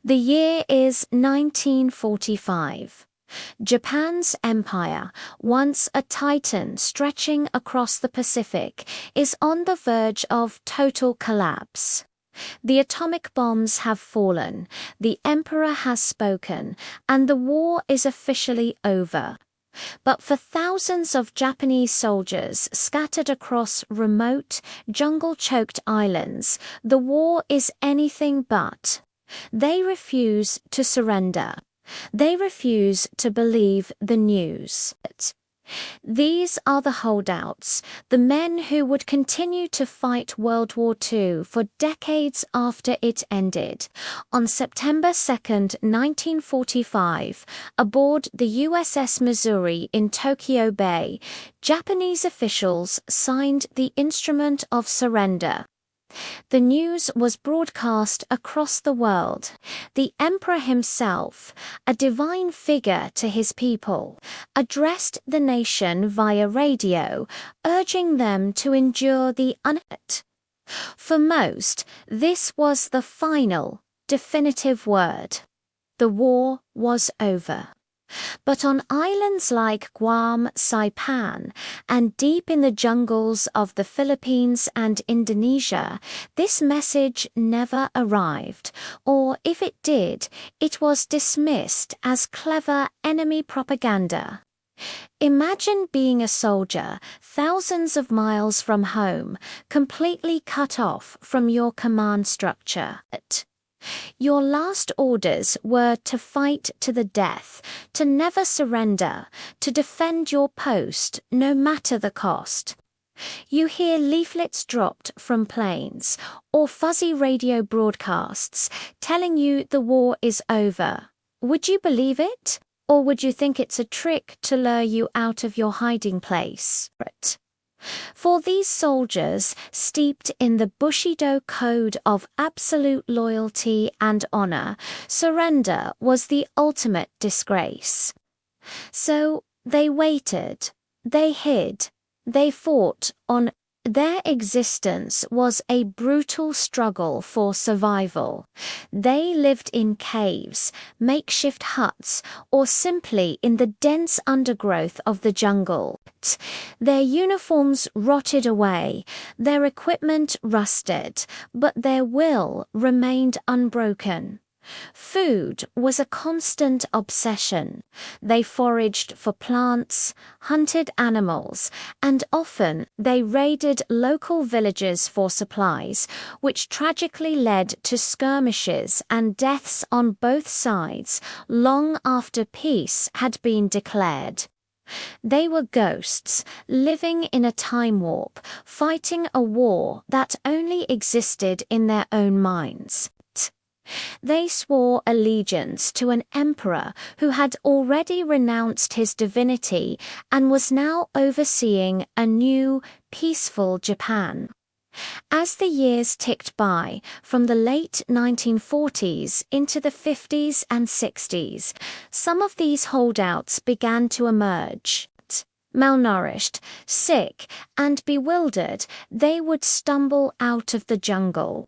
The year is 1945. Japan's empire, once a titan stretching across the Pacific, is on the verge of total collapse. The atomic bombs have fallen, the emperor has spoken, and the war is officially over. But for thousands of Japanese soldiers scattered across remote, jungle-choked islands, the war is anything but. They refuse to surrender. They refuse to believe the news. These are the holdouts, the men who would continue to fight World War II for decades after it ended. On September 2, 1945, aboard the USS Missouri in Tokyo Bay, Japanese officials signed the Instrument of Surrender. The news was broadcast across the world. The emperor himself, a divine figure to his people, addressed the nation via radio, urging them to endure the unheard. For most, this was the final, definitive word. The war was over. But on islands like Guam, Saipan, and deep in the jungles of the Philippines and Indonesia, this message never arrived, or if it did, it was dismissed as clever enemy propaganda. Imagine being a soldier thousands of miles from home, completely cut off from your command structure. Your last orders were to fight to the death, to never surrender, to defend your post, no matter the cost. You hear leaflets dropped from planes, or fuzzy radio broadcasts telling you the war is over. Would you believe it? Or would you think it's a trick to lure you out of your hiding place? For these soldiers, steeped in the Bushido code of absolute loyalty and honor, surrender was the ultimate disgrace. So they waited, they hid, they fought on. Their existence was a brutal struggle for survival. They lived in caves, makeshift huts, or simply in the dense undergrowth of the jungle. Their uniforms rotted away, their equipment rusted, but their will remained unbroken. Food was a constant obsession. They foraged for plants, hunted animals, and often they raided local villages for supplies, which tragically led to skirmishes and deaths on both sides long after peace had been declared. They were ghosts, living in a time warp, fighting a war that only existed in their own minds. They swore allegiance to an emperor who had already renounced his divinity and was now overseeing a new, peaceful Japan. As the years ticked by, from the late 1940s into the 50s and 60s, some of these holdouts began to emerge. Malnourished, sick, and bewildered, they would stumble out of the jungle.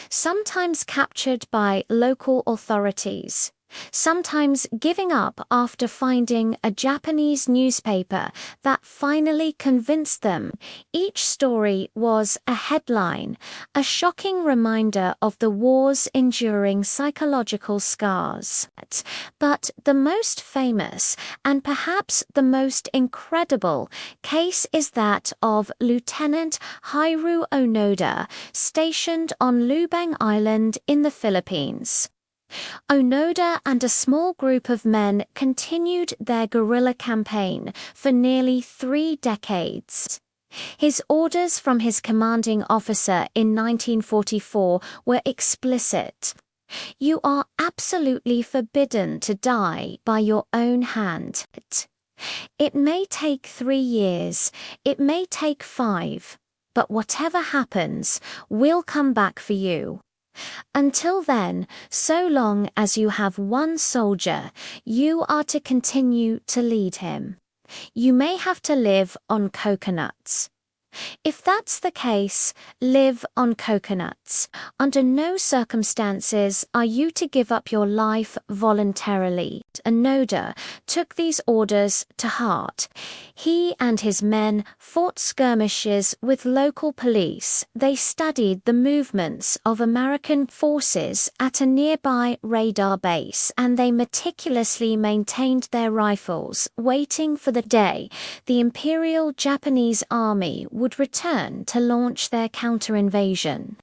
Sometimes captured by local authorities, sometimes giving up after finding a Japanese newspaper that finally convinced them. Each story was a headline, a shocking reminder of the war's enduring psychological scars. But the most famous, and perhaps the most incredible, case is that of Lieutenant Hiroo Onoda, stationed on Lubang Island in the Philippines. Onoda and a small group of men continued their guerrilla campaign for nearly 3 decades. His orders from his commanding officer in 1944 were explicit. You are absolutely forbidden to die by your own hand. It may take 3 years, it may take 5, but whatever happens, we'll come back for you. Until then, so long as you have one soldier, you are to continue to lead him. You may have to live on coconuts. If that's the case, live on coconuts. Under no circumstances are you to give up your life voluntarily. Onoda took these orders to heart. He and his men fought skirmishes with local police. They studied the movements of American forces at a nearby radar base, and they meticulously maintained their rifles, waiting for the day the Imperial Japanese Army would return to launch their counter-invasion.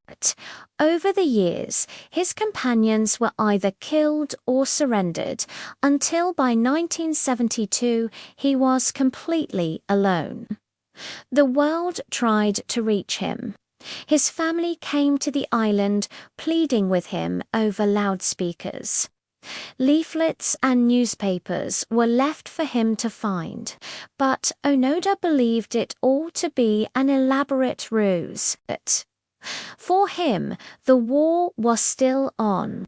Over the years, his companions were either killed or surrendered, until by 1972 he was completely alone. The world tried to reach him. His family came to the island pleading with him over loudspeakers. Leaflets and newspapers were left for him to find, but Onoda believed it all to be an elaborate ruse. For him, the war was still on.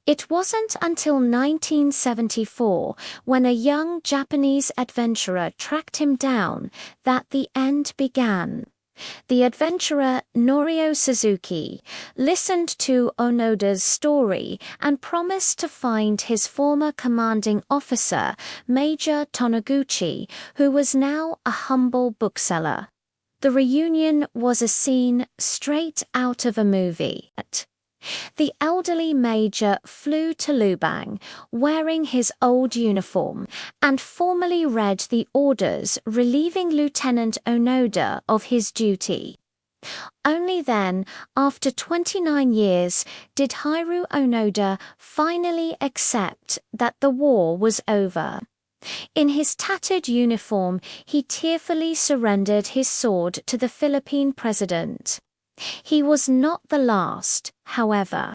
It wasn't until 1974, when a young Japanese adventurer tracked him down, that the end began. The adventurer Norio Suzuki listened to Onoda's story and promised to find his former commanding officer, Major Tonoguchi, who was now a humble bookseller. The reunion was a scene straight out of a movie. The elderly major flew to Lubang, wearing his old uniform, and formally read the orders relieving Lieutenant Onoda of his duty. Only then, after 29 years, did Hiroo Onoda finally accept that the war was over. In his tattered uniform, he tearfully surrendered his sword to the Philippine president. He was not the last, however.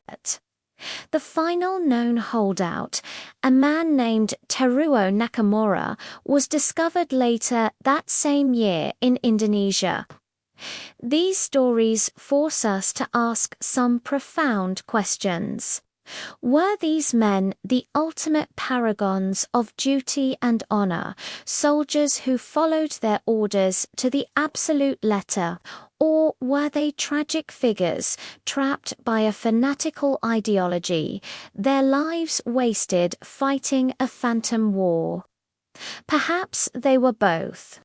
The final known holdout, a man named Teruo Nakamura, was discovered later that same year in Indonesia. These stories force us to ask some profound questions. Were these men the ultimate paragons of duty and honor, soldiers who followed their orders to the absolute letter, or were they tragic figures trapped by a fanatical ideology, their lives wasted fighting a phantom war? Perhaps they were both.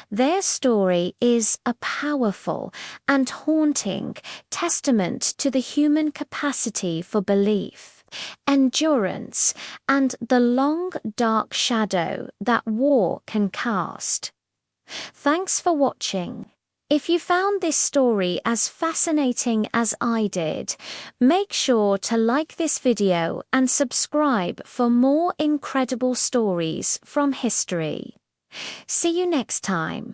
Their story is a powerful and haunting testament to the human capacity for belief, endurance, and the long, dark shadow that war can cast. Thanks for watching. If you found this story as fascinating as I did, make sure to like this video and subscribe for more incredible stories from history. See you next time.